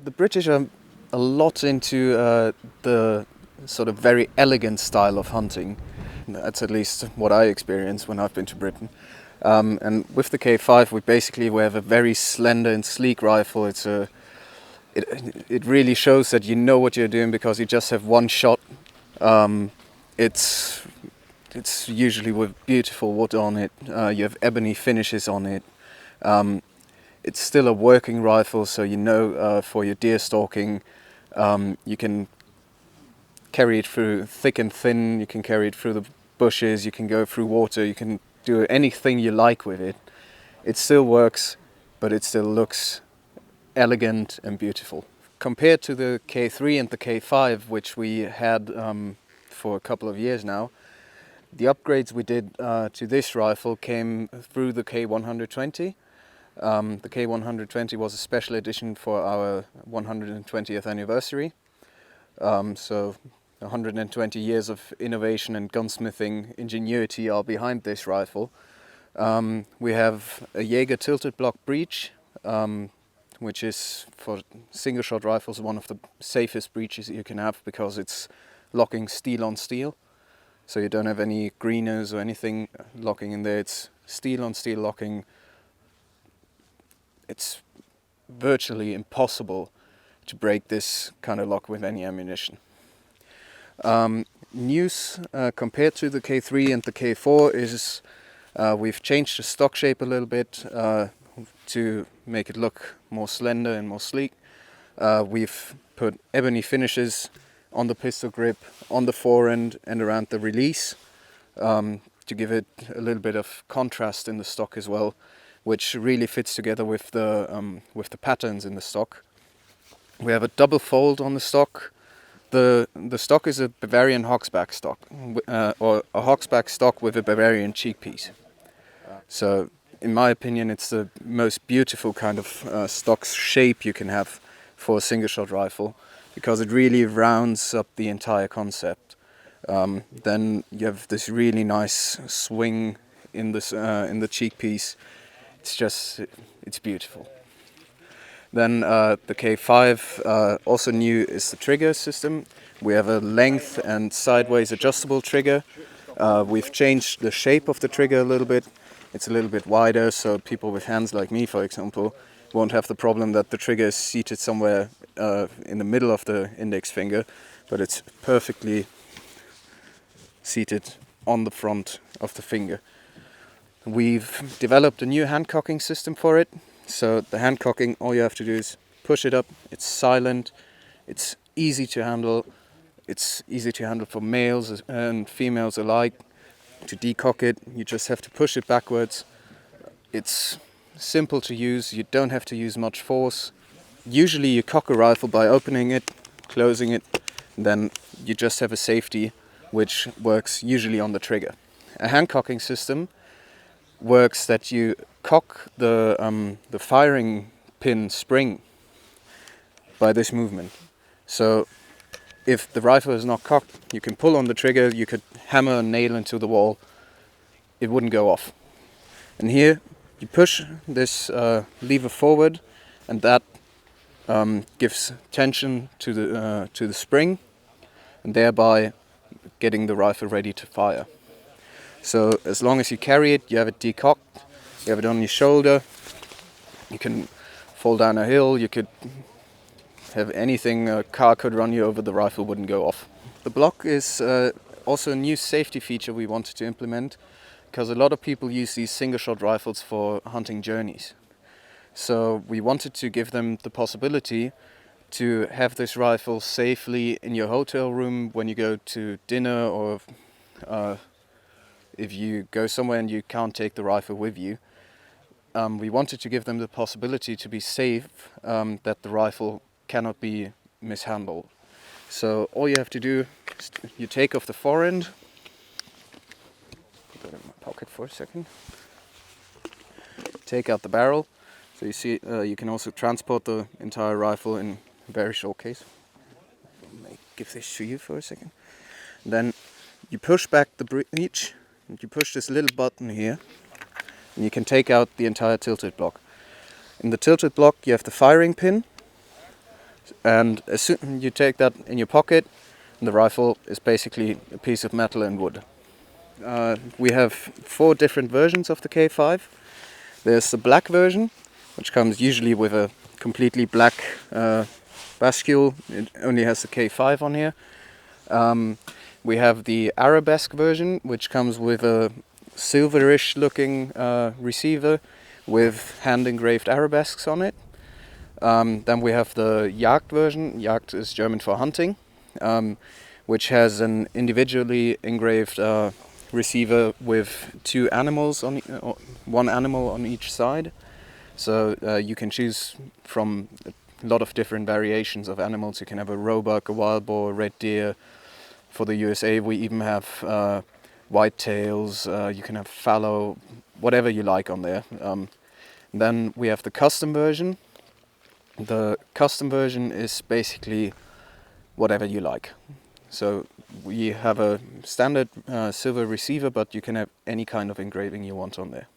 The British are a lot into the sort of very elegant style of hunting. That's at least what I experienced when I've been to Britain. And with the K5, we have a very slender and sleek rifle. It really shows that you know what you're doing because you just have one shot. It's usually with beautiful wood on it. You have ebony finishes on it. It's still a working rifle, so for your deer stalking, you can carry it through thick and thin. You can carry it through the bushes. You can go through water. You can do anything you like with it. It still works, but it still looks elegant and beautiful. Compared to the K3 and the K5, which we had for a couple of years now, the upgrades we did to this rifle came through the K120. The K120 was a special edition for our 120th anniversary. So 120 years of innovation and gunsmithing ingenuity are behind this rifle. We have a Jaeger tilted block breech, which is for single shot rifles one of the safest breeches you can have because it's locking steel on steel. So you don't have any greeners or anything locking in there. It's steel on steel locking. It's virtually impossible to break this kind of lock with any ammunition. News compared to the K3 and the K4 is we've changed the stock shape a little bit to make it look more slender and more sleek. We've put ebony finishes on the pistol grip, on the forend and around the release to give it a little bit of contrast in the stock as well, which really fits together with the patterns in the stock. We have a double fold on the stock. The stock is a Bavarian Hogsback stock, or a Hogsback stock with a Bavarian cheek piece. So, in my opinion, it's the most beautiful kind of stock shape you can have for a single-shot rifle, because it really rounds up the entire concept. Then you have this really nice swing in the cheek piece. It's beautiful. Then the K5, also new is the trigger system. We have a length and sideways adjustable trigger. We've changed the shape of the trigger a little bit. It's a little bit wider, so people with hands like me, for example, won't have the problem that the trigger is seated somewhere in the middle of the index finger, but it's perfectly seated on the front of the finger. We've developed a new hand cocking system for it. So the hand cocking, all you have to do is push it up. It's silent. It's easy to handle. It's easy to handle for males and females alike. To decock it, you just have to push it backwards. It's simple to use. You don't have to use much force. Usually you cock a rifle by opening it, closing it, and then you just have a safety which works usually on the trigger. A hand cocking system works that you cock the firing pin spring by this movement. So if the rifle is not cocked, you can pull on the trigger, you could hammer a nail into the wall, it wouldn't go off. And here you push this lever forward, and that gives tension to the spring, and thereby getting the rifle ready to fire. So as long as you carry it, you have it decocked, you have it on your shoulder, you can fall down a hill, you could have anything, a car could run you over, the rifle wouldn't go off. The block is also a new safety feature we wanted to implement, because a lot of people use these single-shot rifles for hunting journeys. So we wanted to give them the possibility to have this rifle safely in your hotel room when you go to dinner, or if you go somewhere and you can't take the rifle with you. We wanted to give them the possibility to be safe, that the rifle cannot be mishandled. So all you have to do is you take off the forend. Put that in my pocket for a second. Take out the barrel. So you see, you can also transport the entire rifle in a very short case. I'll give this to you for a second. Then you push back the breech, and you push this little button here, and you can take out the entire tilted block. In the tilted block you have the firing pin, And as soon you take that in your pocket, the rifle is basically a piece of metal and wood. We have 4 different versions of the K5. There's the black version, which comes usually with a completely black bascule. It only has the K5 on here. We have the arabesque version, which comes with a silverish looking receiver with hand engraved arabesques on it. Then we have the Jagd version. Jagd is German for hunting, which has an individually engraved receiver with 2 animals on one animal on each side. So you can choose from a lot of different variations of animals. You can have a roebuck, a wild boar, red deer. For the USA, we even have whitetails. You can have fallow, whatever you like on there. Then we have the custom version. The custom version is basically whatever you like. So we have a standard silver receiver, but you can have any kind of engraving you want on there.